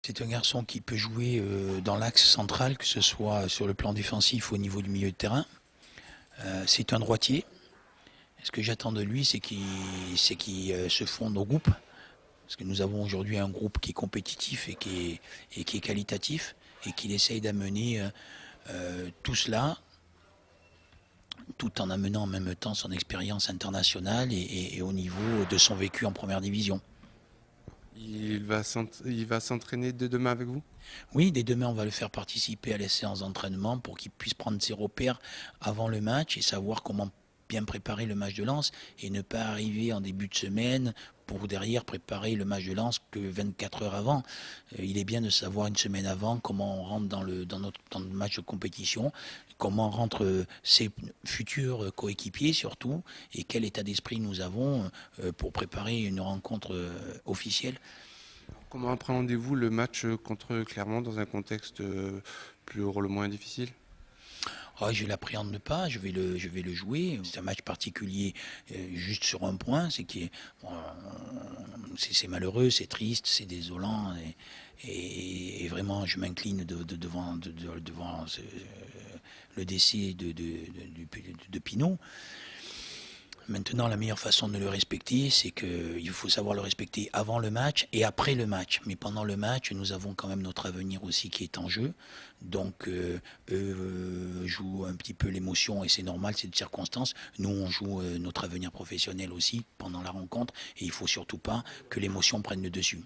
C'est un garçon qui peut jouer dans l'axe central, que ce soit sur le plan défensif ou au niveau du milieu de terrain. C'est un droitier. Ce que j'attends de lui, c'est qu'il se fonde au groupe. Parce que nous avons aujourd'hui un groupe qui est compétitif et qui est qualitatif et qu'il essaye d'amener tout cela tout en amenant en même temps son expérience internationale et au niveau de son vécu en première division. Il va s'entraîner dès demain avec vous? Oui, dès demain, on va le faire participer à la séance d'entraînement pour qu'il puisse prendre ses repères avant le match et savoir comment bien préparer le match de Lens et ne pas arriver en début de semaine pour derrière préparer le match de Lens que 24 heures avant. Il est bien de savoir une semaine avant comment on rentre dans le match de compétition, comment rentrent ses futurs coéquipiers surtout et quel état d'esprit nous avons pour préparer une rencontre officielle. Comment appréhendez-vous le match contre Clermont dans un contexte plus ou moins difficile? Ah, je l'appréhende pas, je vais le jouer. C'est un match particulier juste sur un point, bon, c'est malheureux, c'est triste, c'est désolant. Et vraiment, je m'incline devant le décès de Pinot. Maintenant, la meilleure façon de le respecter, c'est qu'il faut savoir le respecter avant le match et après le match. Mais pendant le match, nous avons quand même notre avenir aussi qui est en jeu. Donc, eux jouent un petit peu l'émotion et c'est normal, c'est de circonstance. Nous, on joue notre avenir professionnel aussi pendant la rencontre et il ne faut surtout pas que l'émotion prenne le dessus.